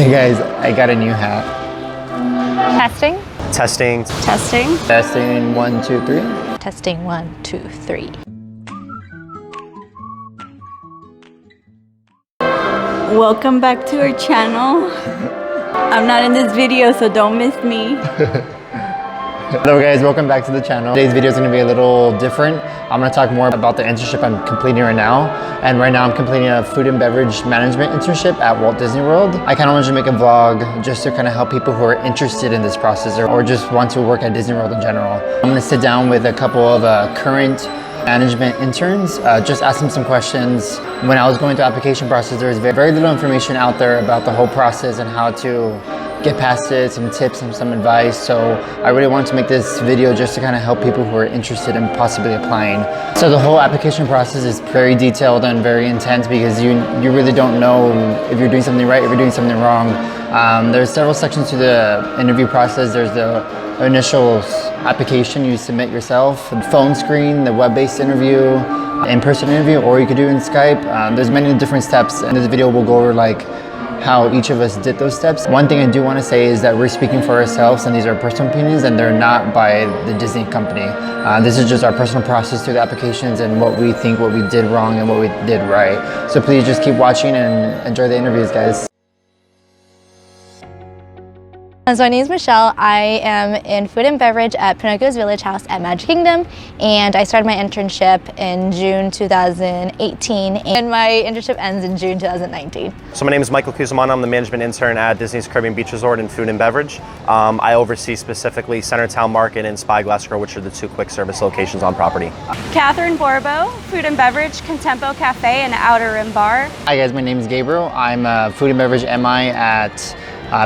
Hey guys, I got a new hat. Testing. Testing. Testing. Testing, 1, 2, 3. Testing, 1, 2, 3. Welcome back to our channel. I'm not in this video, so don't miss me. Hello guys, welcome back to the channel. Today's video is going to be a little different. I'm going to talk more about the internship I'm completing right now. And right now I'm completing a food and beverage management internship at Walt Disney World. I kind of wanted to make a vlog just to kind of help people who are interested in this process or just want to work at Disney World in general. I'm going to sit down with a couple of current management interns, just ask them some questions. When I was going through the application process, there was very little information out there about the whole process and how to get past it, some tips and some advice. So I really wanted to make this video just to kind of help people who are interested in possibly applying. So the whole application process is very detailed and very intense because you really don't know if you're doing something right, if you're doing something wrong. There's several sections to the interview process. There's the initial application you submit yourself, the phone screen, the web-based interview, in-person interview, or you could do it in Skype. There's many different steps. In this video we'll go over like how each of us did those steps. One thing I do want to say is that we're speaking for ourselves and these are personal opinions and they're not by the Disney company. This is just our personal process through the applications and what we think, what we did wrong and what we did right. So please just keep watching and enjoy the interviews, guys. So my name is Michelle. I am in food and beverage at Pinocchio's Village House at Magic Kingdom, and I started my internship in June 2018, and my internship ends in June 2019. So my name is Michael Cusimano. I'm the management intern at Disney's Caribbean Beach Resort in food and beverage. I oversee specifically Centertown Market and Spyglass Grill, which are the two quick service locations on property. Catherine Borbo, food and beverage, Contempo Cafe and Outer Rim Bar. Hi guys, my name is Gabriel. I'm a food and beverage MI at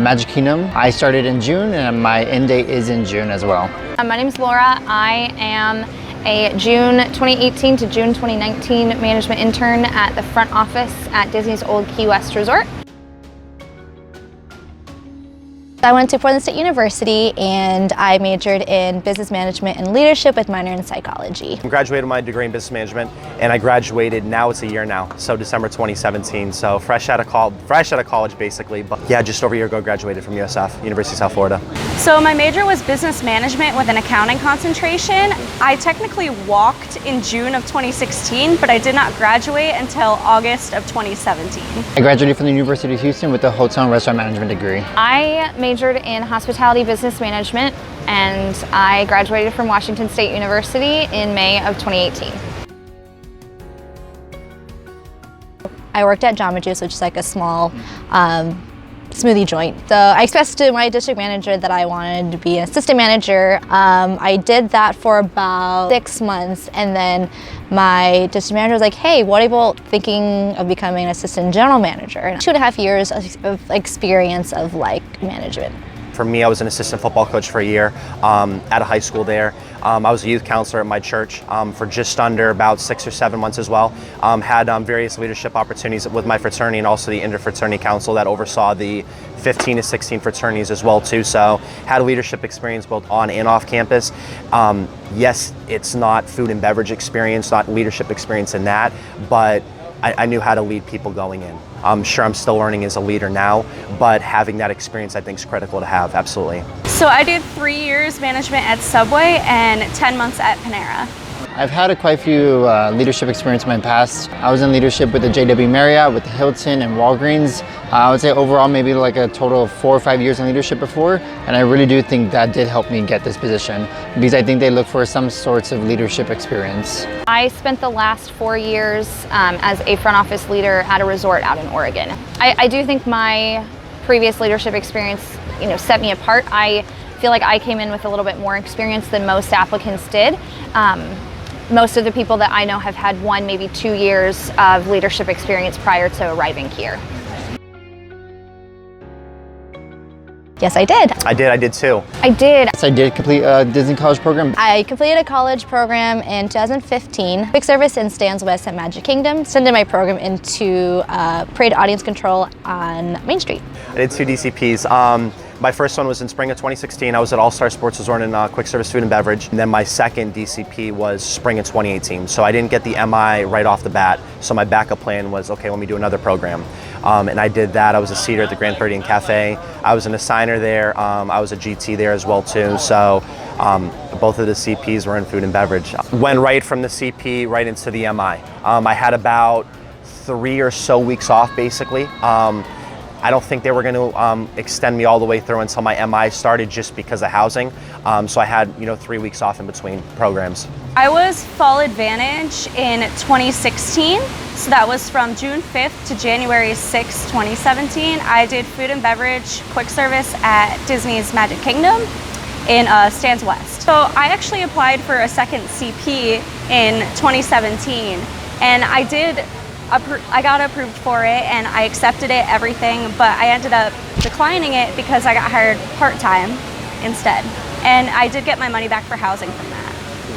Magic Kingdom. I started in June and my end date is in June as well. My name is Laura. I am a June 2018 to June 2019 management intern at the front office at Disney's Old Key West Resort. I went to Portland State University and I majored in business management and leadership with minor in psychology. I graduated my degree in business management and I graduated, now it's a year now, so December 2017. So fresh out of college basically, but yeah, just over a year ago graduated from USF, University of South Florida. So my major was business management with an accounting concentration. I technically walked in June of 2016, but I did not graduate until August of 2017. I graduated from the University of Houston with a hotel and restaurant management degree. I majored in hospitality business management and I graduated from Washington State University in May of 2018. I worked at Jamba Juice, which is like a small smoothie joint. So I expressed to my district manager that I wanted to be an assistant manager. I did that for about 6 months and then my district manager was like, hey, what about thinking of becoming an assistant general manager? And 2.5 years of experience of like management. For me, I was an assistant football coach for a year at a high school there. I was a youth counselor at my church for just under about 6 or 7 months as well. Had various leadership opportunities with my fraternity and also the interfraternity council that oversaw the 15 to 16 fraternities as well too. So had a leadership experience both on and off campus. Yes, it's not food and beverage experience, not leadership experience in that, but I knew how to lead people going in. I'm sure I'm still learning as a leader now, but having that experience I think is critical to have, absolutely. So I did 3 years management at Subway and 10 months at Panera. I've had quite a few leadership experience in my past. I was in leadership with the JW Marriott, with the Hilton and Walgreens. I would say overall maybe like a total of 4 or 5 years in leadership before, and I really do think that did help me get this position because I think they look for some sorts of leadership experience. I spent the last 4 years as a front office leader at a resort out in Oregon. I do think my previous leadership experience, set me apart. I feel like I came in with a little bit more experience than most applicants did. Most of the people that I know have had 1, maybe 2 years of leadership experience prior to arriving here. Yes, I did. I did too. I did. Yes, I did complete a Disney college program. I completed a college program in 2015. Quick service in Stan's West at Magic Kingdom. Extended my program into parade audience control on Main Street. I did 2 DCPs. My first one was in spring of 2016. I was at All-Star Sports Resort in quick service food and beverage. And then my second DCP was spring of 2018. So I didn't get the MI right off the bat. So my backup plan was, okay, let me do another program. And I did that. I was a seater at the Grand Floridian Cafe. I was an assigner there. I was a GT there as well too. So both of the CPs were in food and beverage. Went right from the CP right into the MI. I had about 3 or so weeks off basically. I don't think they were going to extend me all the way through until my MI started just because of housing. So I had 3 weeks off in between programs. I was Fall Advantage in 2016. So that was from June 5th to January 6th, 2017. I did food and beverage quick service at Disney's Magic Kingdom in Stan's West. So I actually applied for a second CP in 2017, and I got approved for it and I accepted it, everything, but I ended up declining it because I got hired part-time instead. And I did get my money back for housing from that.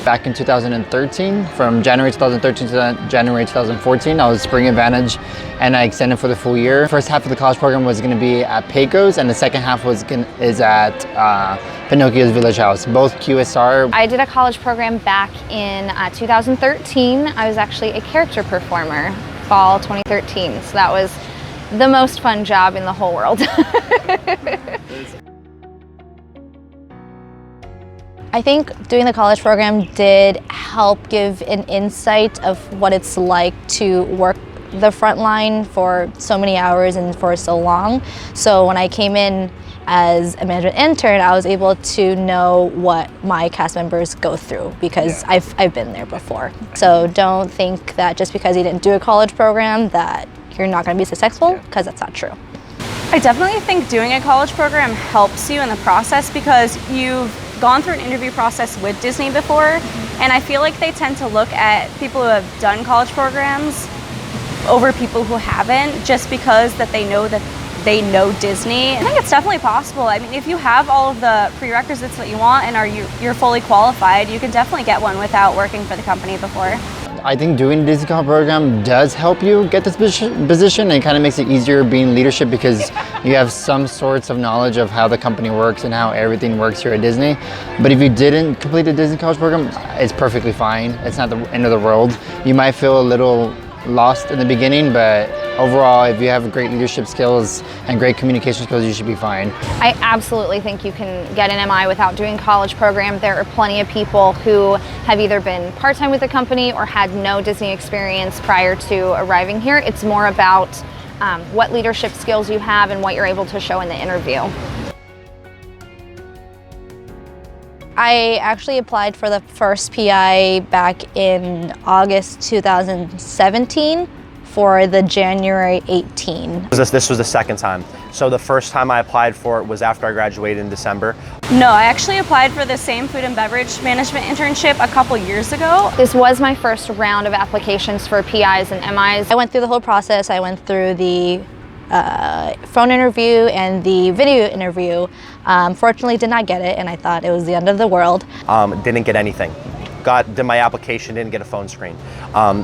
Back in 2013, from January 2013 to January 2014, I was Spring Advantage and I extended for the full year. First half of the college program was going to be at Pecos and the second half is at Pinocchio's Village House, both QSR. I did a college program back in 2013. I was actually a character performer, fall 2013. So that was the most fun job in the whole world. I think doing the college program did help give an insight of what it's like to work the front line for so many hours and for so long. So when I came in as a management intern, I was able to know what my cast members go through because I've been there before. So don't think that just because you didn't do a college program that you're not going to be successful, because that's not true. I definitely think doing a college program helps you in the process because you've gone through an interview process with Disney before, and I feel like they tend to look at people who have done college programs over people who haven't just because that they know Disney. I think it's definitely possible. I mean, if you have all of the prerequisites that you want and you're fully qualified, you can definitely get one without working for the company before. I think doing the Disney College program does help you get this position, and it kind of makes it easier being leadership because you have some sorts of knowledge of how the company works and how everything works here at Disney. But if you didn't complete the Disney College program, it's perfectly fine. It's not the end of the world. You might feel a little lost in the beginning, but overall, if you have great leadership skills and great communication skills, you should be fine. I absolutely think you can get an MI without doing a college program. There are plenty of people who have either been part-time with the company or had no Disney experience prior to arriving here. It's more about what leadership skills you have and what you're able to show in the interview. I actually applied for the first PI back in August 2017 for the January 18. This was the second time. So the first time I applied for it was after I graduated in December. No, I actually applied for the same food and beverage management internship a couple years ago. This was my first round of applications for PIs and MIs. I went through the whole process. I went through the phone interview and the video interview. Fortunately did not get it, and I thought it was the end of the world. Didn't get anything. Did my application, didn't get a phone screen.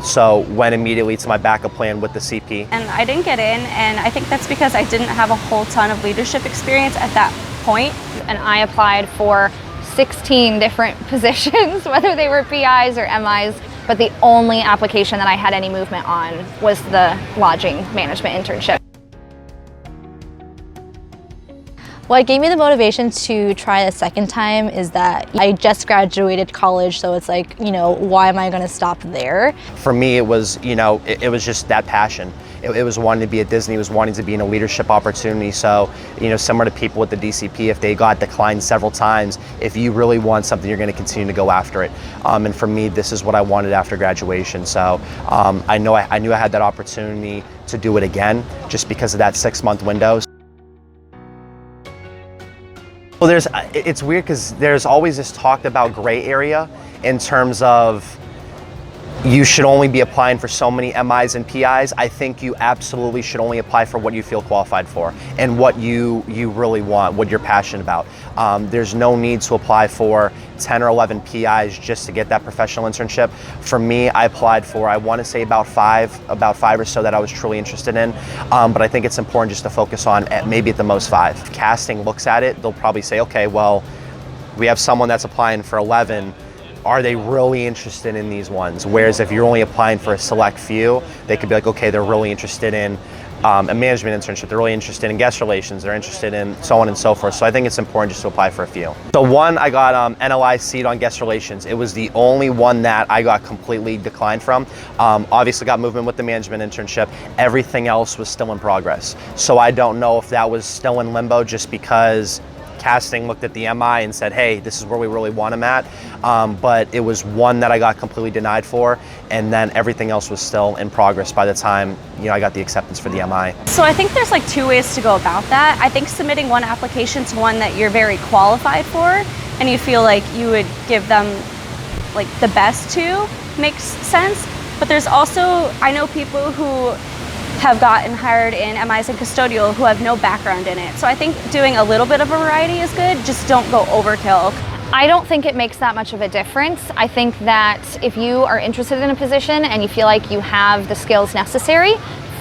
So went immediately to my backup plan with the CP. And I didn't get in, and I think that's because I didn't have a whole ton of leadership experience at that point. And I applied for 16 different positions, whether they were PIs or MIs, but the only application that I had any movement on was the lodging management internship. What gave me the motivation to try a second time is that I just graduated college, so it's like, why am I going to stop there? For me, it was, it was just that passion. It was wanting to be at Disney, it was wanting to be in a leadership opportunity. So, similar to people with the DCP, if they got declined several times, if you really want something, you're going to continue to go after it. And for me, this is what I wanted after graduation. So I knew I had that opportunity to do it again, just because of that 6-month window. Well, it's weird because there's always this talk about gray area in terms of you should only be applying for so many MIs and PIs. I think you absolutely should only apply for what you feel qualified for and what you really want, what you're passionate about. There's no need to apply for 10 or 11 PIs just to get that professional internship. For me, I applied for, I want to say about five or so that I was truly interested in. But I think it's important just to focus on maybe at the most 5. If casting looks at it, they'll probably say, okay, well, we have someone that's applying for 11. Are they really interested in these ones? Whereas if you're only applying for a select few, they could be like, okay, they're really interested in a management internship, they're really interested in guest relations, they're interested in so on and so forth. So I think it's important just to apply for a few. So one, I got NLI seat on guest relations. It was the only one that I got completely declined from. Obviously got movement with the management internship. Everything else was still in progress. So I don't know if that was still in limbo just because casting looked at the MI and said, hey, this is where we really want him at. But it was one that I got completely denied for, and then everything else was still in progress by the time I got the acceptance for the MI. So I think there's like 2 ways to go about that. I think submitting one application to one that you're very qualified for and you feel like you would give them like the best to makes sense. But there's also, I know people who have gotten hired in MIs and custodial who have no background in it. So I think doing a little bit of a variety is good, just don't go overkill. I don't think it makes that much of a difference. I think that if you are interested in a position and you feel like you have the skills necessary,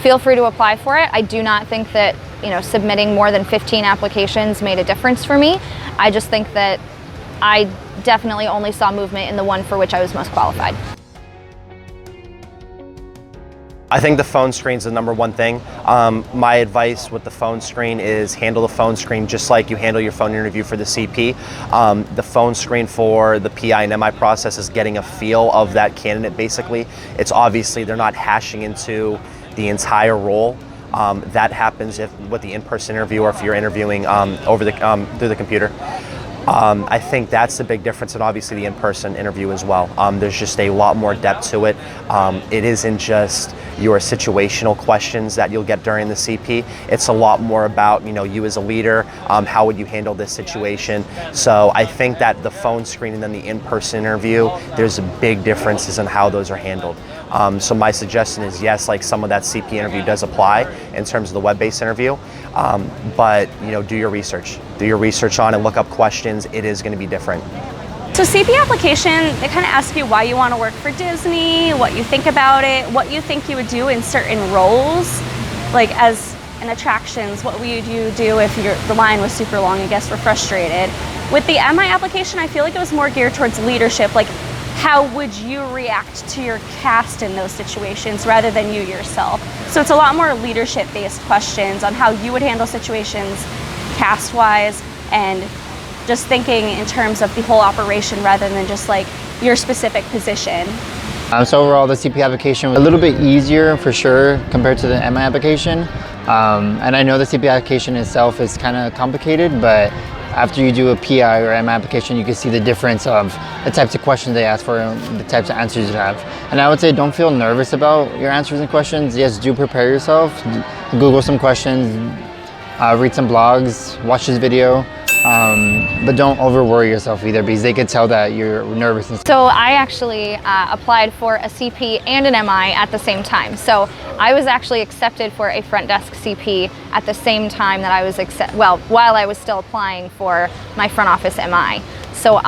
feel free to apply for it. I do not think that submitting more than 15 applications made a difference for me. I just think that I definitely only saw movement in the one for which I was most qualified. I think the phone screen is the #1 thing. My advice with the phone screen is handle the phone screen just like you handle your phone interview for the CP. The phone screen for the PI and MI process is getting a feel of that candidate basically. It's obviously they're not hashing into the entire role. That happens with the in-person interview or if you're interviewing through the computer. I think that's the big difference, and obviously the in-person interview as well. There's just a lot more depth to it. It isn't just your situational questions that you'll get during the CP. It's a lot more about you as a leader. How would you handle this situation? So I think that the phone screen and then the in-person interview, there's big differences in how those are handled. So my suggestion is yes, like some of that CP interview does apply in terms of the web-based interview, but do your research. Do your research on and look up questions. It is going to be different. So CP application, they kind of ask you why you want to work for Disney, what you think about it, what you think you would do in certain roles, like as in attractions, what would you do if the line was super long and guests were frustrated. With the MI application, I feel like it was more geared towards leadership, like how would you react to your cast in those situations rather than you yourself. So it's a lot more leadership-based questions on how you would handle situations cast-wise and just thinking in terms of the whole operation rather than just like your specific position. So overall, the CP application was a little bit easier for sure compared to the MI application. And I know the CP application itself is kind of complicated, but after you do a PI or MI application, you can see the difference of the types of questions they ask for and the types of answers you have. And I would say don't feel nervous about your answers and questions. Yes, do prepare yourself. Google some questions, read some blogs, watch this video. But don't over worry yourself either because they could tell that you're nervous. So I actually applied for a CP and an MI at the same time. So I was actually accepted for a front desk CP at the same time that I was while I was still applying for my front office MI. So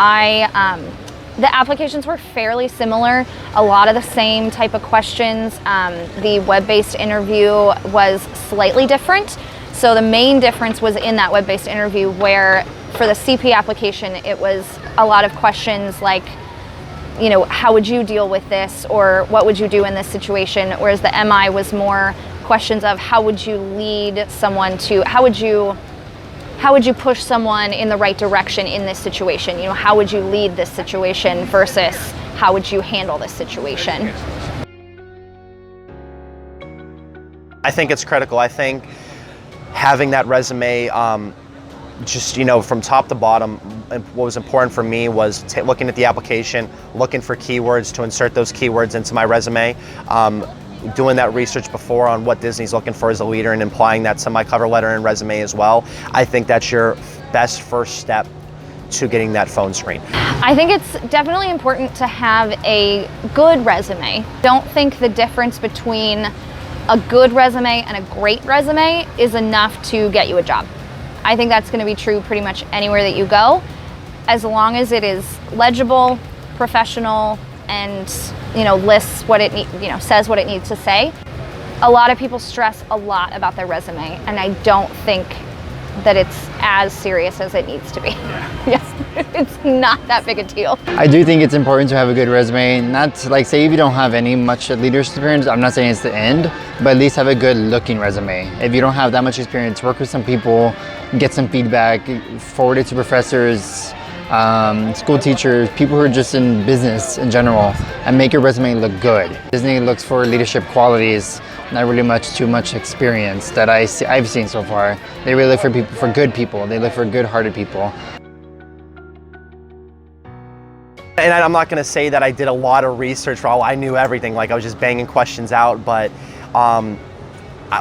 the applications were fairly similar, a lot of the same type of questions. The web-based interview was slightly different. So the main difference was in that web-based interview where for the CP application, it was a lot of questions like, how would you deal with this or what would you do in this situation? Whereas the MI was more questions of how would you lead someone how would you push someone in the right direction in this situation? How would you lead this situation versus how would you handle this situation? I think it's critical. I think having that resume, just from top to bottom, what was important for me was looking at the application, looking for keywords to insert those keywords into my resume, doing that research before on what Disney's looking for as a leader and applying that to my cover letter and resume as well. I think that's your best first step to getting that phone screen? I think it's definitely important to have a good resume. Don't think the difference between a good resume and a great resume is enough to get you a job. I think that's going to be true pretty much anywhere that you go, as long as it is legible, professional, and lists what it says what it needs to say. A lot of people stress a lot about their resume, and I don't think that it's as serious as it needs to be. Yes, it's not that big a deal. I do think it's important to have a good resume. Not to, like, say if you don't have any much leadership experience, I'm not saying it's the end, but at least have a good looking resume. If you don't have that much experience, work with some people, get some feedback, forward it to professors, school teachers, people who are just in business in general, and make your resume look good. Disney looks for leadership qualities, not really too much experience that I've seen so far. They really look for good people. They look for good-hearted people. And I'm not going to say that I did a lot of research for all I knew everything, like I was just banging questions out, but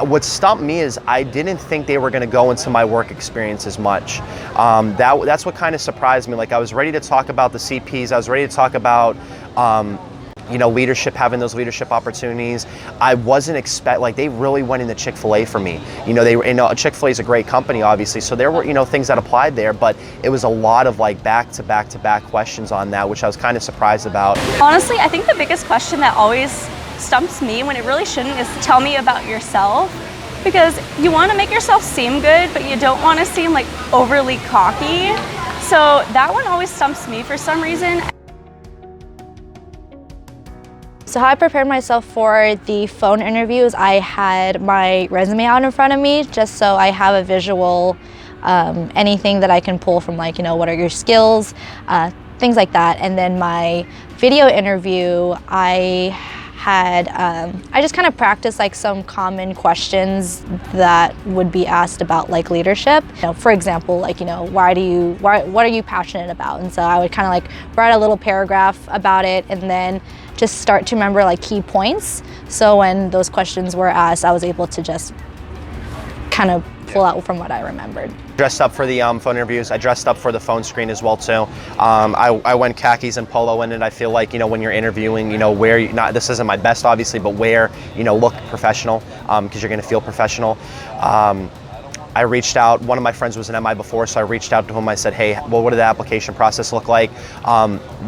what stumped me is I didn't think they were going to go into my work experience as much. That's what kind of surprised me. Like, I was ready to talk about the CPs, I was ready to talk about leadership, having those leadership opportunities. I wasn't like, they really went into Chick-fil-A for me. Chick-fil-A is a great company, obviously, so there were, things that applied there, but it was a lot of like back-to-back questions on that, which I was kind of surprised about. Honestly, I think the biggest question that always stumps me when it really shouldn't is tell me about yourself, because you want to make yourself seem good, but you don't want to seem like overly cocky. So that one always stumps me for some reason. So how I prepared myself for the phone interviews, I had my resume out in front of me just so I have a visual, anything that I can pull from, like, what are your skills, things like that. And then my video interview, I just kind of practiced like some common questions that would be asked about like leadership. For example, like, what are you passionate about? And so I would kind of like write a little paragraph about it and then just start to remember like key points. So when those questions were asked, I was able to just kind of pull out from what I remembered. Dressed up for the phone interviews. I dressed up for the phone screen as well too. I went khakis and polo in it. I feel like, when you're interviewing, this isn't my best obviously, but wear, look professional, because you're gonna feel professional. I reached out, one of my friends was an MI before, so I reached out to him. I said, hey, well, what did the application process look like?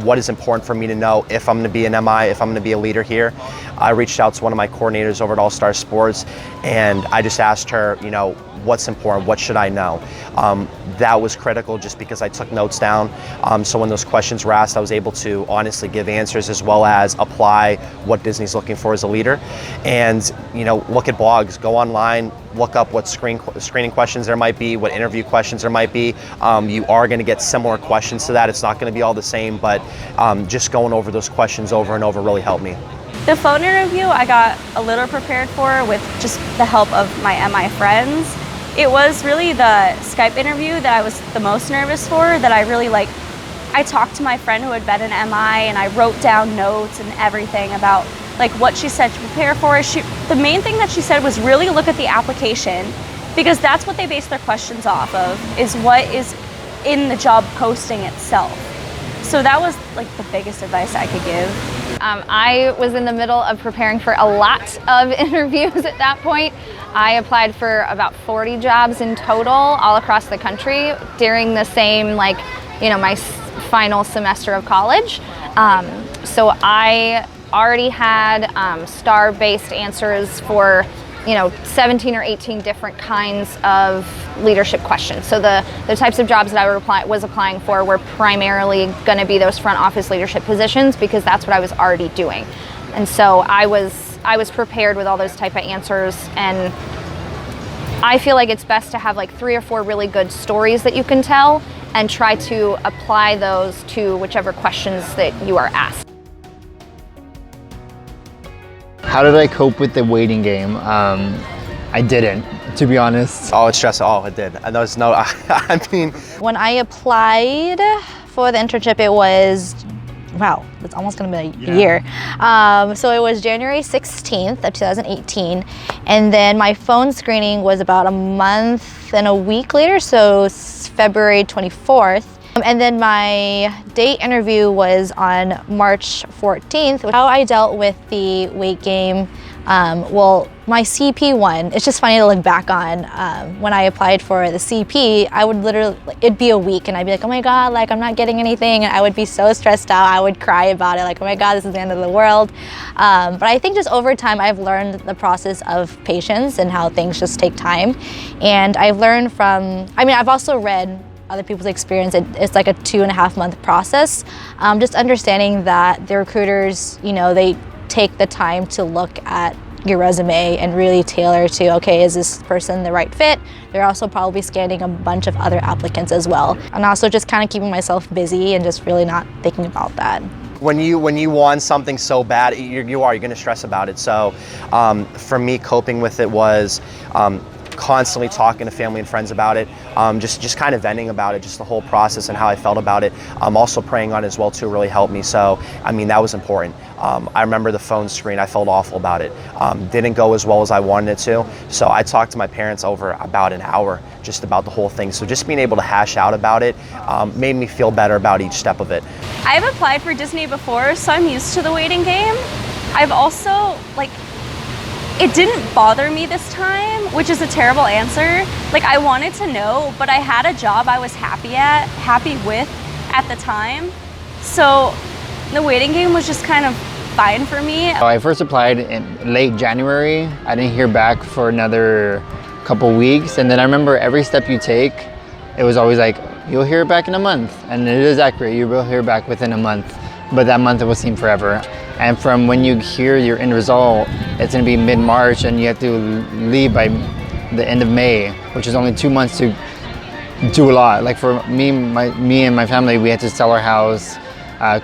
What is important for me to know if I'm gonna be an MI, if I'm gonna be a leader here? I reached out to one of my coordinators over at All Star Sports, and I just asked her, what's important, what should I know? That was critical just because I took notes down. So when those questions were asked, I was able to honestly give answers as well as apply what Disney's looking for as a leader. And, look at blogs, go online, look up what screening questions there might be, what interview questions there might be. You are going to get similar questions to that. It's not going to be all the same, but just going over those questions over and over really helped me. The phone interview I got a little prepared for with just the help of my MI friends. It was really the Skype interview that I was the most nervous for, that I really like. I talked to my friend who had been an MI and I wrote down notes and everything about like what she said to prepare for. The main thing that she said was really look at the application, because that's what they base their questions off of, is what is in the job posting itself. So that was like the biggest advice I could give. I was in the middle of preparing for a lot of interviews at that point. I applied for about 40 jobs in total all across the country during the same, my final semester of college. So I already had star-based answers for 17 or 18 different kinds of leadership questions. So the types of jobs that I was applying for were primarily going to be those front office leadership positions, because that's what I was already doing. And so I was prepared with all those type of answers, and I feel like it's best to have like 3 or 4 really good stories that you can tell and try to apply those to whichever questions that you are asked. How did I cope with the waiting game? I didn't, to be honest. Oh, it's stressful. Oh, it did. And there was no, I mean. When I applied for the internship, it was, wow, it's almost gonna be a year. So it was January 16th of 2018. And then my phone screening was about a month and a week later, so February 24th. And then my date interview was on March 14th. How I dealt with the weight gain, well, my CP one, it's just funny to look back on. When I applied for the CP, I would literally, it'd be a week and I'd be like, oh my God, like I'm not getting anything. And I would be so stressed out. I would cry about it, like, oh my God, this is the end of the world. But I think just over time, I've learned the process of patience and how things just take time. And I've learned from, I mean, I've also read other people's experience. It's like a 2.5 month process. Just understanding that the recruiters, you know, they take the time to look at your resume and really tailor to, okay, is this person the right fit? They're also probably scanning a bunch of other applicants as well. And also just kind of keeping myself busy and just really not thinking about that. When you want something so bad, you're going to stress about it. So for me, coping with it was constantly talking to family and friends about it, just kind of venting about it, just the whole process and how I felt about it. Also praying on it as well too really helped me. So I mean, that was important. I remember the phone screen, I felt awful about it. Didn't go as well as I wanted it to. So I talked to my parents over about an hour just about the whole thing. So just being able to hash out about it made me feel better about each step of it. I've applied for Disney before, so I'm used to the waiting game. I've also, like, it didn't bother me this time, which is a terrible answer. Like, I wanted to know, but I had a job I was happy with at the time. So the waiting game was just kind of fine for me. I first applied in late January. I didn't hear back for another couple weeks. And then I remember every step you take, it was always like, you'll hear back in a month. And it is accurate, you will hear back within a month. But that month it will seem forever. And from when you hear your end result, it's gonna be mid-March and you have to leave by the end of May, which is only 2 months to do a lot. Like for me and my family, we had to sell our house,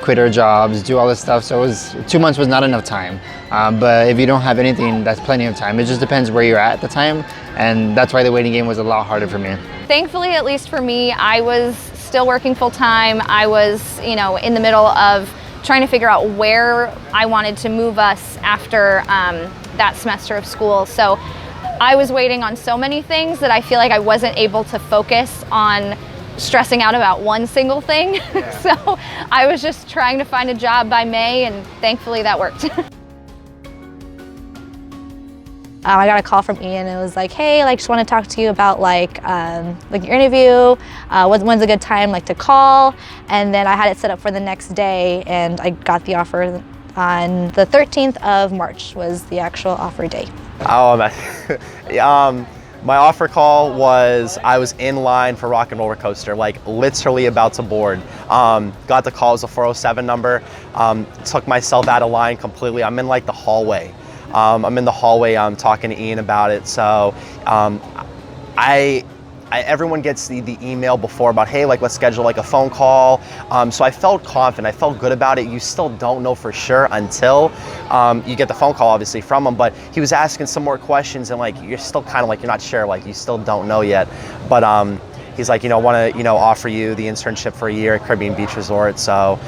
quit our jobs, do all this stuff. So 2 months was not enough time. But if you don't have anything, that's plenty of time. It just depends where you're at the time. And that's why the waiting game was a lot harder for me. Thankfully, at least for me, I was still working full time. I was, you know, in the middle of trying to figure out where I wanted to move us after that semester of school. So I was waiting on so many things that I feel like I wasn't able to focus on stressing out about one single thing. Yeah. So I was just trying to find a job by May, and thankfully that worked. I got a call from Ian and it was like, hey, like, just want to talk to you about like your interview. When's a good time like to call? And then I had it set up for the next day, and I got the offer on the 13th of March was the actual offer date. Oh, my offer call was, I was in line for Rock and Roller Coaster, like literally about to board. Got the call, it was a 407 number. Took myself out of line completely. I'm in like the hallway. I'm in the hallway, I'm talking to Ian about it. So everyone gets the email before about, hey, like let's schedule like a phone call. So I felt confident, I felt good about it. You still don't know for sure until you get the phone call obviously from him, but he was asking some more questions and like, you're still kind of like, you're not sure, like you still don't know yet. But he's like, want to, offer you the internship for a year at Caribbean Beach Resort. So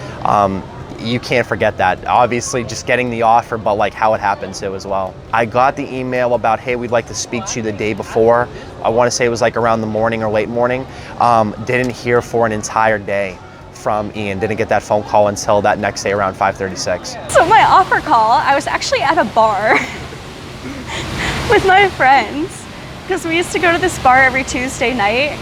you can't forget that. Obviously just getting the offer, but like how it happened too as well. I got the email about, hey, we'd like to speak to you the day before. I want to say it was like around the morning or late morning. Didn't hear for an entire day from Ian. Didn't get that phone call until that next day around 5:36. So my offer call, I was actually at a bar with my friends, because we used to go to this bar every Tuesday night.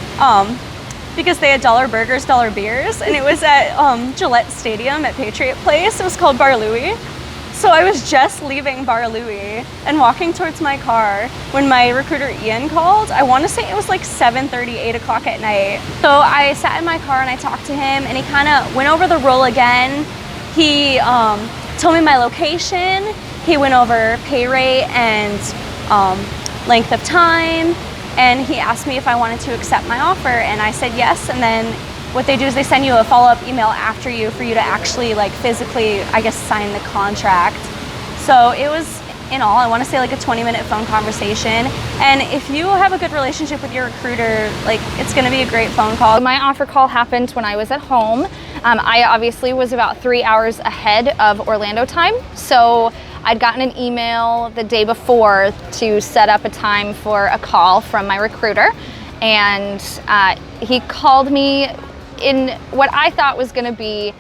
Because they had dollar burgers, dollar beers, and it was at Gillette Stadium at Patriot Place. It was called Bar Louie. So I was just leaving Bar Louie and walking towards my car when my recruiter Ian called. I want to say it was like 7:30, 8 o'clock at night. So I sat in my car and I talked to him, and he kind of went over the role again. He told me my location. He went over pay rate and length of time. And he asked me if I wanted to accept my offer, and I said yes. And then what they do is they send you a follow-up email after you for you to actually like physically, I guess, sign the contract. So it was, in all, I want to say like a 20-minute phone conversation. And if you have a good relationship with your recruiter, like it's going to be a great phone call. My offer call happened when I was at home. I obviously was about 3 hours ahead of Orlando time. So I'd gotten an email the day before to set up a time for a call from my recruiter. And he called me in what I thought was going to be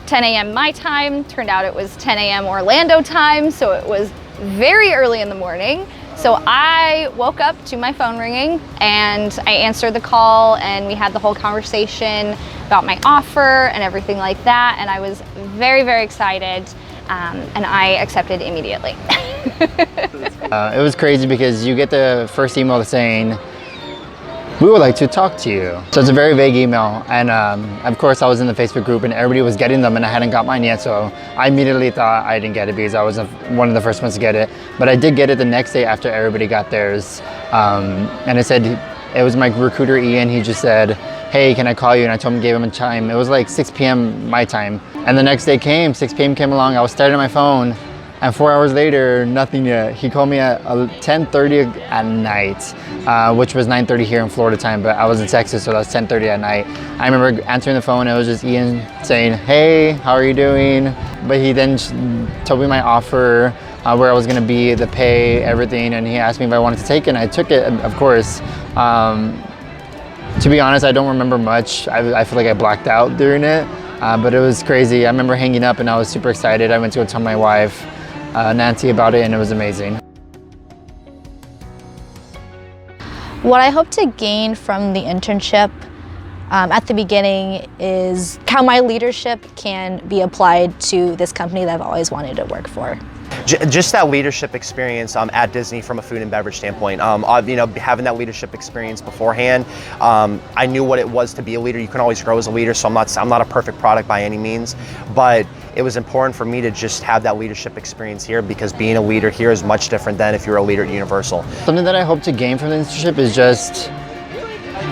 10 a.m. my time. Turned out it was 10 a.m. Orlando time, so it was very early in the morning. So I woke up to my phone ringing and I answered the call, and we had the whole conversation about my offer and everything like that, and I was very, very excited, and I accepted immediately. It was crazy because you get the first email saying, "We would like to talk to you." So it's a very vague email, and of course I was in the Facebook group and everybody was getting them, and I hadn't got mine yet, so I immediately thought I didn't get it because I was one of the first ones to get it. But I did get it the next day after everybody got theirs, and it said, it was my recruiter Ian, he just said, "Hey, can I call you?" And I told him, gave him a time. It was like 6 p.m. my time, and the next day came, 6 p.m. came along, I was staring at my phone, and 4 hours later, nothing yet. He called me at 10:30 at night, which was 9:30 here in Florida time, but I was in Texas, so that was 10:30 at night. I remember answering the phone, it was just Ian saying, "Hey, how are you doing?" But he then told me my offer, where I was gonna be, the pay, everything, and he asked me if I wanted to take it, and I took it, of course. To be honest, I don't remember much. I feel like I blacked out during it, but it was crazy. I remember hanging up and I was super excited. I went to go tell my wife, Nancy, about it, and it was amazing. What I hope to gain from the internship at the beginning is how my leadership can be applied to this company that I've always wanted to work for. Just that leadership experience at Disney from a food and beverage standpoint. You know, having that leadership experience beforehand, I knew what it was to be a leader. You can always grow as a leader, so I'm not a perfect product by any means, but it was important for me to just have that leadership experience here, because being a leader here is much different than if you're a leader at Universal. Something that I hope to gain from the internship is just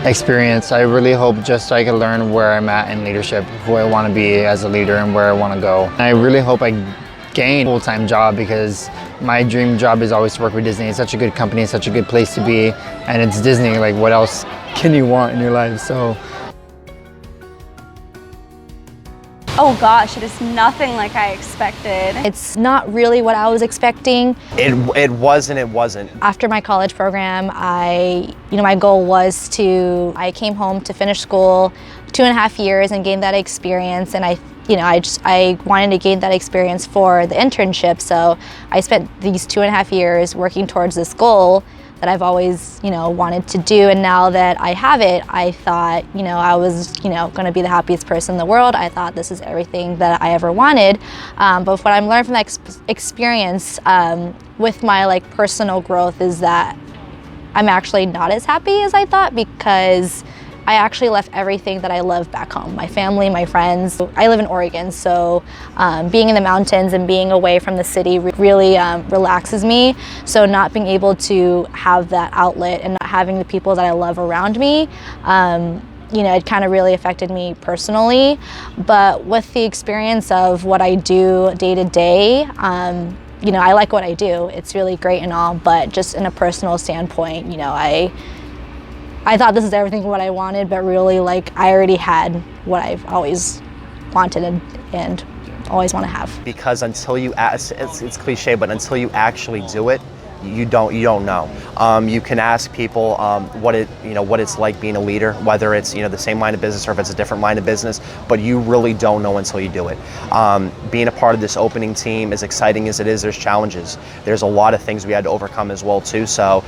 experience. I really hope just so I can learn where I'm at in leadership, who I want to be as a leader and where I want to go. And I really hope I gain a full-time job, because my dream job is always to work with Disney. It's such a good company, it's such a good place to be, and it's Disney. Like, what else can you want in your life? So. Oh gosh, it is nothing like I expected. It's not really what I was expecting. It was and it wasn't. After my college program, my goal was I came home to finish school 2.5 years and gain that experience, and I wanted to gain that experience for the internship, so I spent these 2.5 years working towards this goal that I've always, wanted to do. And now that I have it, I thought, I was, going to be the happiest person in the world. I thought this is everything that I ever wanted. But what I'm learning from that experience with my personal growth is that I'm actually not as happy as I thought, because I actually left everything that I love back home, my family, my friends. I live in Oregon, so being in the mountains and being away from the city really relaxes me. So not being able to have that outlet and not having the people that I love around me, it kind of really affected me personally. But with the experience of what I do day to day, I like what I do. It's really great and all, but just in a personal standpoint, I thought this is everything what I wanted, but really I already had what I've always wanted and always want to have. Because until you, it's cliche, but until you actually do it, you don't know. You can ask people what it's like being a leader, whether it's the same line of business or if it's a different line of business, but you really don't know until you do it. Being a part of this opening team, as exciting as it is, there's challenges. There's a lot of things we had to overcome as well too. So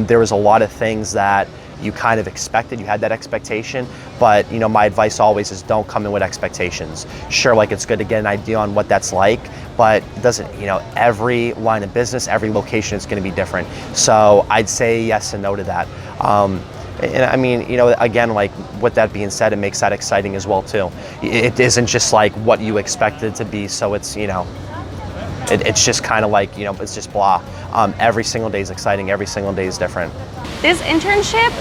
there was a lot of things that you kind of expected, you had that expectation, but my advice always is don't come in with expectations. Sure, it's good to get an idea on what that's like, but it doesn't, every line of business, every location is going to be different. So I'd say yes and no to that. And I mean, again, with that being said, it makes that exciting as well too. It isn't just what you expected it to be, so it's, it's just kind of it's just blah. Every single day is exciting, every single day is different. This internship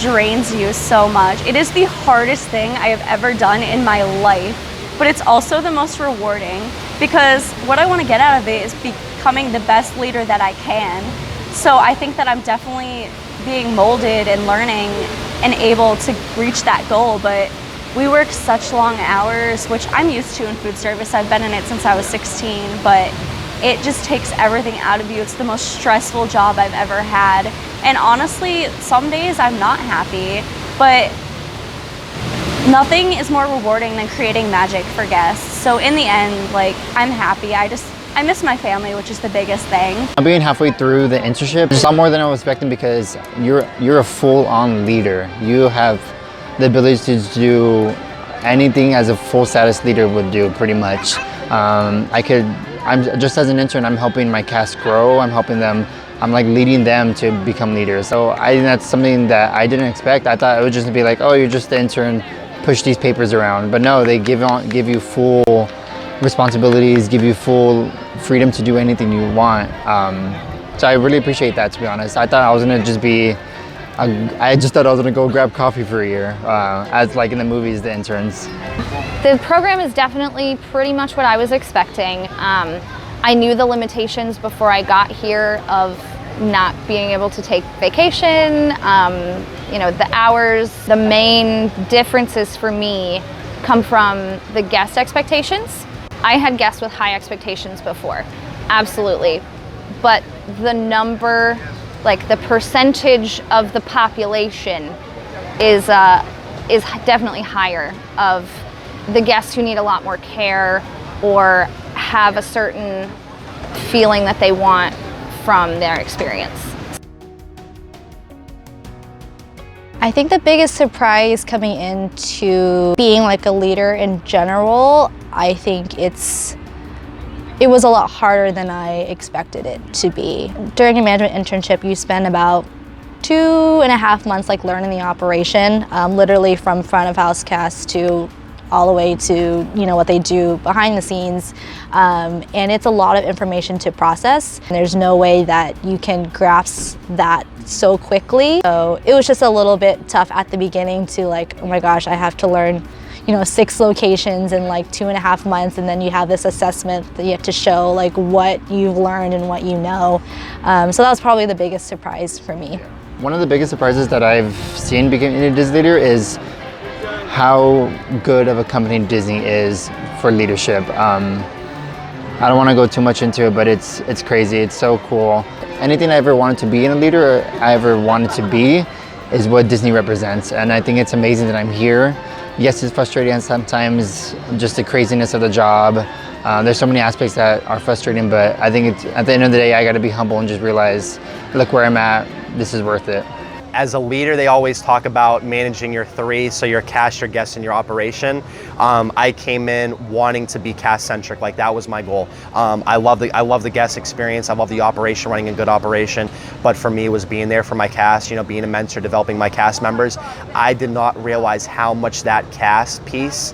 drains you so much. It is the hardest thing I have ever done in my life, but it's also the most rewarding, because what I want to get out of it is becoming the best leader that I can. So I think that I'm definitely being molded and learning and able to reach that goal, but we work such long hours, which I'm used to in food service. I've been in it since I was 16, but it just takes everything out of you. It's the most stressful job I've ever had. And honestly, some days I'm not happy, but Nothing is more rewarding than creating magic for guests. So in the end, like, I'm happy. I miss my family, which is the biggest thing. Being halfway through the internship, it's a lot more than I was expecting because you're a full-on leader. You have the ability to do anything as a full status leader would do, pretty much. I'm just as an intern, I'm helping my cast grow. I'm like leading them to become leaders. So I think that's something that I didn't expect. I thought it would just be like, oh, you're just the intern, push these papers around. But no, they give you full responsibilities, give you full freedom to do anything you want. So I really appreciate that, to be honest. I thought I was gonna just be, I just thought I was gonna go grab coffee for a year, as like in the movies, the interns. The program is definitely pretty much what I was expecting. I knew the limitations before I got here of not being able to take vacation, the hours. The main differences for me come from the guest expectations. I had guests with high expectations before, absolutely. But the number, like the percentage of the population is definitely higher of the guests who need a lot more care or have a certain feeling that they want from their experience. I think the biggest surprise coming into being like a leader in general, I think it was a lot harder than I expected it to be. During a management internship, you spend about 2.5 months like learning the operation, literally from front of house cast to all the way to what they do behind the scenes, and it's a lot of information to process. There's no way that you can grasp that so quickly. So it was just a little bit tough at the beginning to like, oh my gosh, I have to learn 6 locations in like 2.5 months, and then you have this assessment that you have to show like what you've learned and what you know. So that was probably the biggest surprise for me. One of the biggest surprises that I've seen becoming a Disney leader is how good of a company Disney is for leadership. I don't want to go too much into it, but it's crazy. It's so cool. Anything I ever wanted to be in a leader, or I ever wanted to be, is what Disney represents. And I think it's amazing that I'm here. Yes, it's frustrating and sometimes just the craziness of the job. There's so many aspects that are frustrating, but I think at the end of the day, I got to be humble and just realize, look where I'm at. This is worth it. As a leader, they always talk about managing your 3, so your cast, your guests, and your operation. I came in wanting to be cast-centric, like that was my goal. I love the guest experience, I love the operation, running a good operation, but for me it was being there for my cast, being a mentor, developing my cast members. I did not realize how much that cast piece,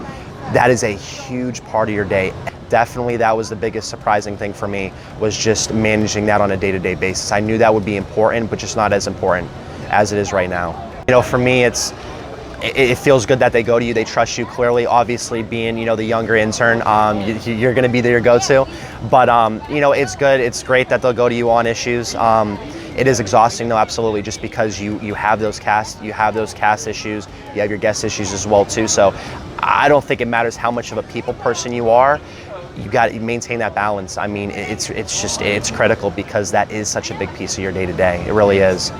that is a huge part of your day. Definitely that was the biggest surprising thing for me, was just managing that on a day-to-day basis. I knew that would be important, but just not as important as it is right now. For me, it feels good that they go to you, they trust you clearly. Obviously, being the younger intern, you're going to be their go-to. But it's good, it's great that they'll go to you on issues. It is exhausting though, absolutely, just because you have those cast issues, you have your guest issues as well too. So I don't think it matters how much of a people person you are. You got to maintain that balance. I mean, it's critical because that is such a big piece of your day-to-day. It really is.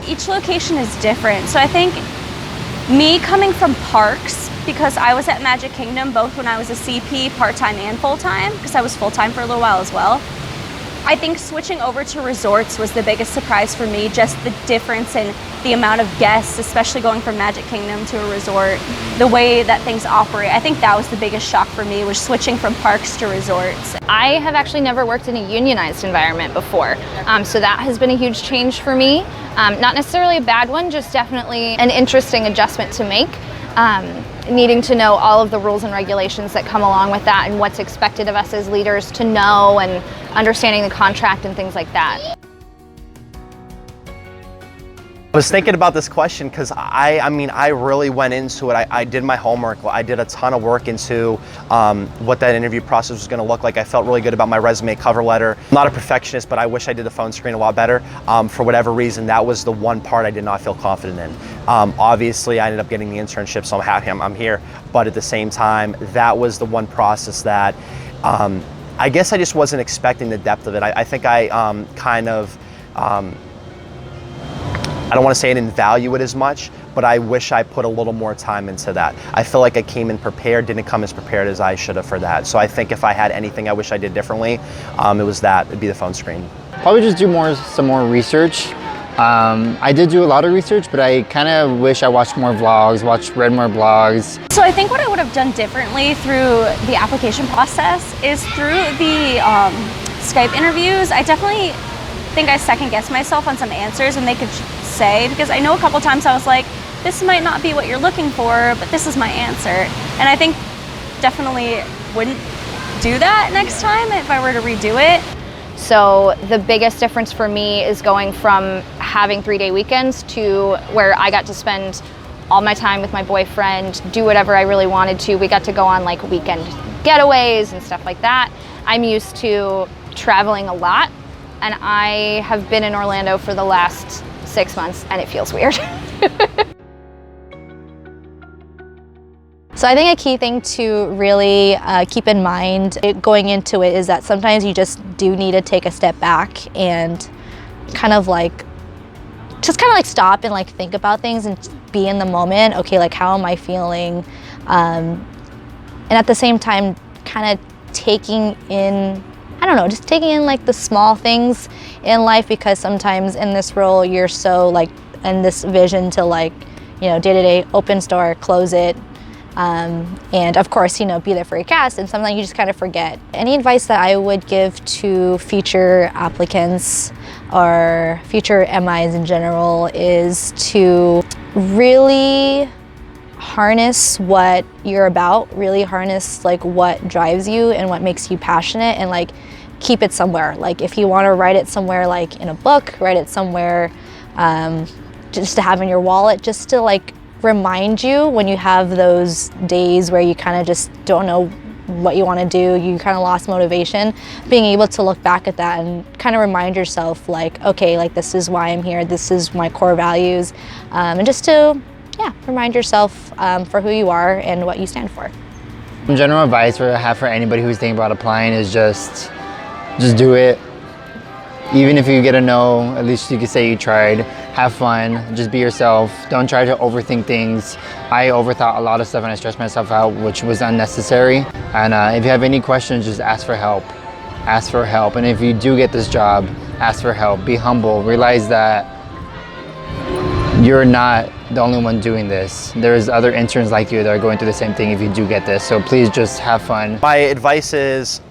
Each location is different. So I think me coming from parks, because I was at Magic Kingdom both when I was a CP, part-time and full-time, because I was full-time for a little while as well. I think switching over to resorts was the biggest surprise for me, just the difference in the amount of guests, especially going from Magic Kingdom to a resort, the way that things operate. I think that was the biggest shock for me, was switching from parks to resorts. I have actually never worked in a unionized environment before, so that has been a huge change for me. Not necessarily a bad one, just definitely an interesting adjustment to make. Needing to know all of the rules and regulations that come along with that and what's expected of us as leaders to know, and understanding the contract and things like that. I was thinking about this question because I really went into it. I did my homework. I did a ton of work into what that interview process was going to look like. I felt really good about my resume, cover letter. I'm not a perfectionist, but I wish I did the phone screen a lot better. For whatever reason, that was the one part I did not feel confident in. Obviously, I ended up getting the internship, so I'm happy I'm here. But at the same time, that was the one process that I guess I just wasn't expecting the depth of it. I think I I don't want to say I didn't value it as much, but I wish I put a little more time into that. I feel like I came in prepared, didn't come as prepared as I should have for that. So I think if I had anything I wish I did differently, it was that, it'd be the phone screen. Probably just do some more research. I did do a lot of research, but I kind of wish I watched more vlogs, read more blogs. So I think what I would have done differently through the application process is through the Skype interviews. I definitely think I second guessed myself on some answers and they could say, because I know a couple times I was like, this might not be what you're looking for, but this is my answer. And I think definitely wouldn't do that next time if I were to redo it. So the biggest difference for me is going from having 3-day weekends to where I got to spend all my time with my boyfriend, do whatever I really wanted to. We got to go on like weekend getaways and stuff like that. I'm used to traveling a lot, and I have been in Orlando for the last 6 months and it feels weird. So I think a key thing to really keep in mind going into it is that sometimes you just do need to take a step back and kind of like stop and like think about things and be in the moment. Okay, like how am I feeling? And at the same time, kind of taking in, I don't know, just taking in like the small things in life, because sometimes in this role you're so like in this vision to like, you know, day-to-day open store, close it. And of course, you know, be there for your cast, and sometimes you just kind of forget. Any advice that I would give to future applicants or future MIs in general is to really harness what you're about, really harness like what drives you and what makes you passionate, and like keep it somewhere. Like if you want to write it somewhere, like in a book, write it somewhere, just to have in your wallet, just to like remind you when you have those days where you kind of just don't know what you want to do, you kind of lost motivation, being able to look back at that and kind of remind yourself like, okay, like this is why I'm here, this is my core values, and just to, yeah, remind yourself for who you are and what you stand for. Some general advice I have for anybody who's thinking about applying is just do it. Even if you get a no, at least you can say you tried. Have fun, just be yourself. Don't try to overthink things. I overthought a lot of stuff and I stressed myself out, which was unnecessary. And if you have any questions, just ask for help. Ask for help. And if you do get this job, ask for help. Be humble. Realize that you're not the only one doing this. There's other interns like you that are going through the same thing if you do get this. So please just have fun. My advice is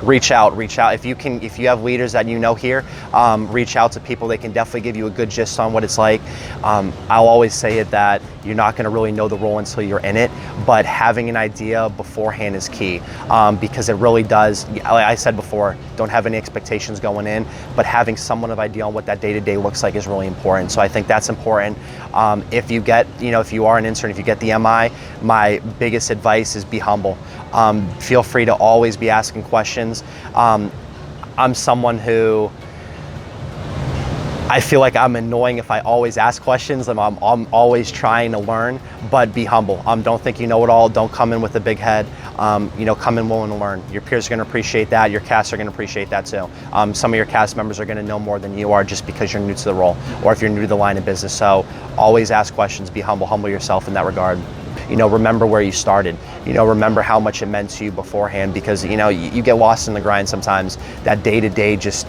reach out. If you have leaders that you know here, reach out to people. They can definitely give you a good gist on what it's like. I'll always say it that you're not going to really know the role until you're in it, but having an idea beforehand is key, because it really does, like I said before, don't have any expectations going in, but having somewhat of idea on what that day-to-day looks like is really important. So I think that's important. If you get, if you are an intern, if you get the MI, my biggest advice is be humble. Feel free to always be asking questions. I'm someone who, I feel like I'm annoying if I always ask questions. I'm always trying to learn, but be humble. Don't think you know it all. Don't come in with a big head. Come in willing to learn. Your peers are going to appreciate that. Your cast are going to appreciate that too. Some of your cast members are going to know more than you are just because you're new to the role, or if you're new to the line of business. So always ask questions. Be humble. Humble yourself in that regard. Remember where you started. Remember how much it meant to you beforehand, because you get lost in the grind sometimes. That day-to-day just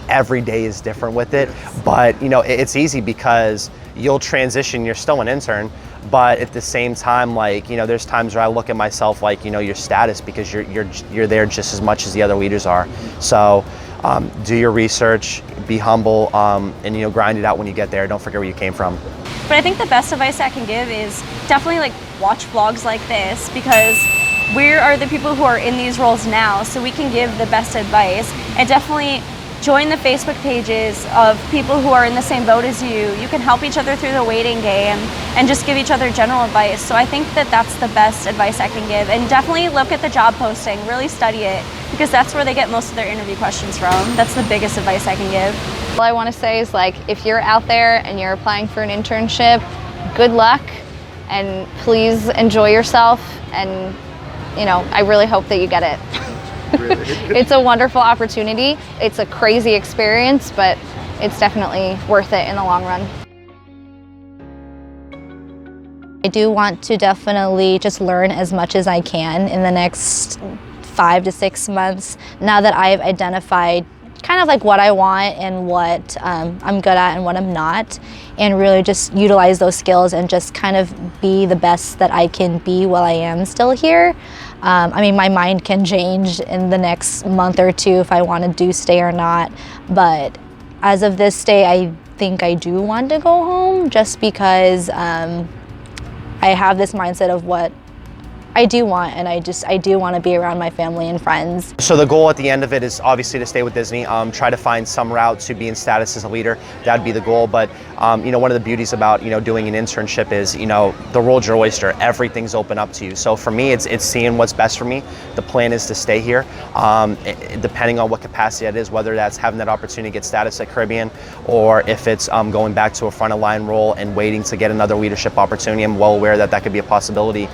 every day is different with it. But it's easy because you'll transition. You're still an intern, but at the same time, there's times where I look at myself like your status, because you're there just as much as the other leaders are. So do your research, be humble, and grind it out when you get there. Don't forget where you came from. But I think the best advice I can give is definitely watch vlogs like this, because we are the people who are in these roles now, so we can give the best advice. And definitely join the Facebook pages of people who are in the same boat as you. You can help each other through the waiting game and just give each other general advice. So I think that that's the best advice I can give. And definitely look at the job posting, really study it, because that's where they get most of their interview questions from. That's the biggest advice I can give. All I want to say is if you're out there and you're applying for an internship, good luck, and please enjoy yourself, and I really hope that you get it. It's a wonderful opportunity. It's a crazy experience, but it's definitely worth it in the long run. I do want to definitely just learn as much as I can in the next 5 to 6 months, now that I've identified kind of like what I want and what I'm good at and what I'm not, and really just utilize those skills and just kind of be the best that I can be while I am still here. I mean, my mind can change in the next month or two if I want to stay or not, but as of this day, I think I do want to go home, just because I have this mindset of what I do want, and I do want to be around my family and friends. So the goal at the end of it is obviously to stay with Disney, try to find some route to be in status as a leader. That'd be the goal. But you know, one of the beauties about, you know, doing an internship is, you know, the world's your oyster. Everything's open up to you. So for me, it's seeing what's best for me. The plan is to stay here, depending on what capacity it is, whether that's having that opportunity to get status at Caribbean, or if it's going back to a front of line role and waiting to get another leadership opportunity. I'm well aware that that could be a possibility.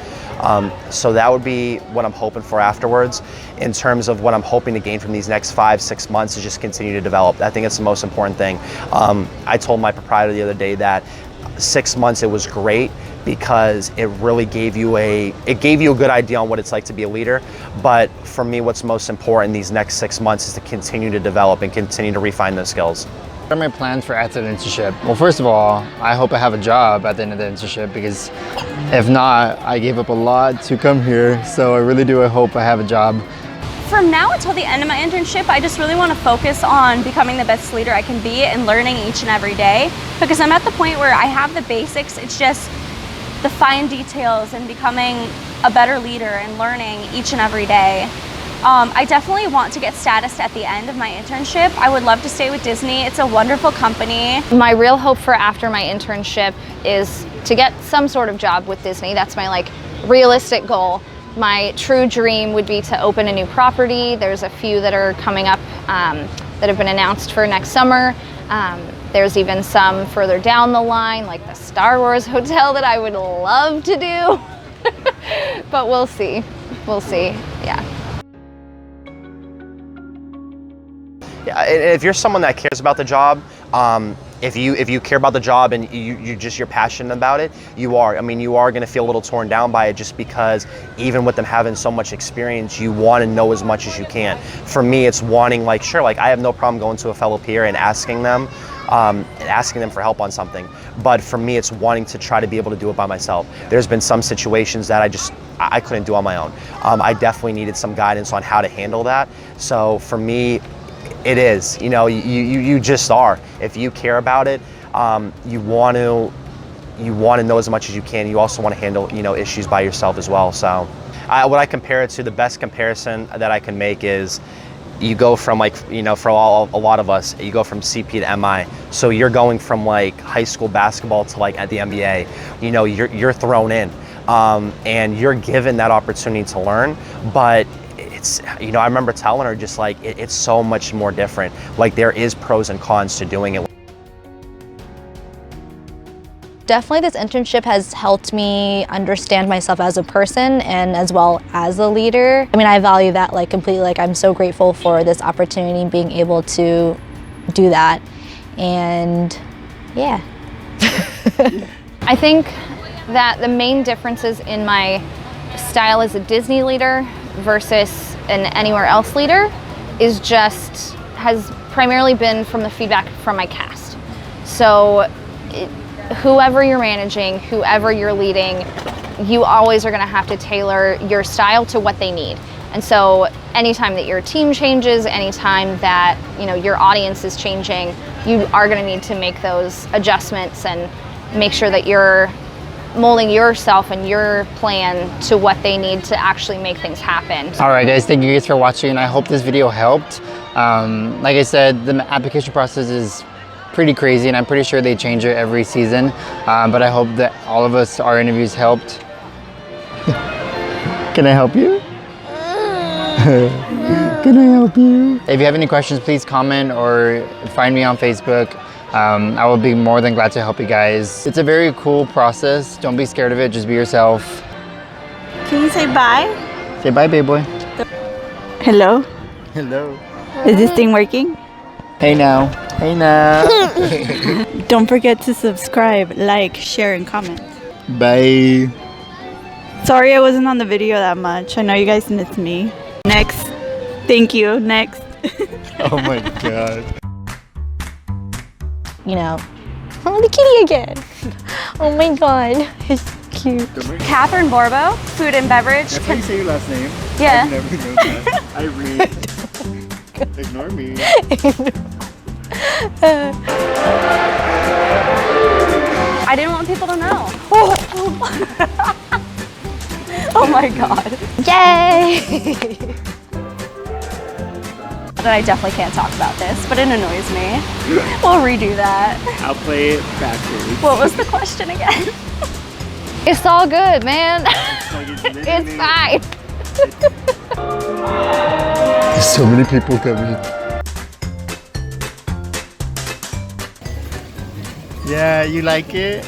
So that would be what I'm hoping for afterwards. In terms of what I'm hoping to gain from these next 5-6 months, is just continue to develop. I think it's the most important thing. I told my proprietor the other day that 6 months, it was great because it really gave you a good idea on what it's like to be a leader. But for me, what's most important these next 6 months is to continue to develop and continue to refine those skills. What are my plans for after the internship? Well, first of all, I hope I have a job at the end of the internship, because if not, I gave up a lot to come here. So I really do hope I have a job. From now until the end of my internship, I just really want to focus on becoming the best leader I can be and learning each and every day, because I'm at the point where I have the basics. It's just the fine details and becoming a better leader and learning each and every day. I definitely want to get status at the end of my internship. I would love to stay with Disney. It's a wonderful company. My real hope for after my internship is to get some sort of job with Disney. That's my realistic goal. My true dream would be to open a new property. There's a few that are coming up that have been announced for next summer. There's even some further down the line, like the Star Wars hotel, that I would love to do. But we'll see. We'll see. Yeah. Yeah, if you're someone that cares about the job, if you care about the job and you're passionate about it, you are going to feel a little torn down by it, just because even with them having so much experience, you want to know as much as you can. For me, it's wanting, I have no problem going to a fellow peer and asking them for help on something. But for me, it's wanting to try to be able to do it by myself. There's been some situations that I couldn't do on my own. I definitely needed some guidance on how to handle that. So for me, it is, you just are. If you care about it, you want to know as much as you can. You also want to handle, issues by yourself as well. So what I compare it to, the best comparison that I can make is, you go from for a lot of us, you go from CP to MI. So you're going from high school basketball to at the NBA. You're thrown in, and you're given that opportunity to learn. But I remember telling her it's so much more different. There is pros and cons to doing it. Definitely this internship has helped me understand myself as a person and as well as a leader. I mean, I value that completely. I'm so grateful for this opportunity and being able to do that. And yeah. I think that the main differences in my style as a Disney leader versus an anywhere else leader has primarily been from the feedback from my cast. So whoever you're managing, whoever you're leading, you always are going to have to tailor your style to what they need. And so anytime that your team changes, anytime that your audience is changing, you are going to need to make those adjustments and make sure that you're molding yourself and your plan to what they need to actually make things happen. All right, guys, thank you guys for watching. I hope this video helped. Like I said, the application process is pretty crazy, and I'm pretty sure they change it every season. But I hope that all of us, our interviews helped. Can I help you? Can I help you? If you have any questions, please comment or find me on Facebook. I will be more than glad to help you guys. It's a very cool process. Don't be scared of it. Just be yourself. Can you say bye? Say bye, babe boy. Hello? Hello. Is this thing working? Hey now. Hey now. Don't forget to subscribe, like, share, and comment. Bye. Sorry I wasn't on the video that much. I know you guys missed me. Next. Thank you. Next. Oh my god. You know, oh, the kitty again. Oh my god, it's cute. Catherine Borbo, food and beverage. That's how you say your last name? Yeah. I've never known that. I read. Ignore me. I didn't want people to know. Oh my god. Yay! But I definitely can't talk about this, but it annoys me. We'll redo that. I'll play it backwards. What was the question again? It's all good, man. It's fine. There's so many people coming. Yeah, you like it?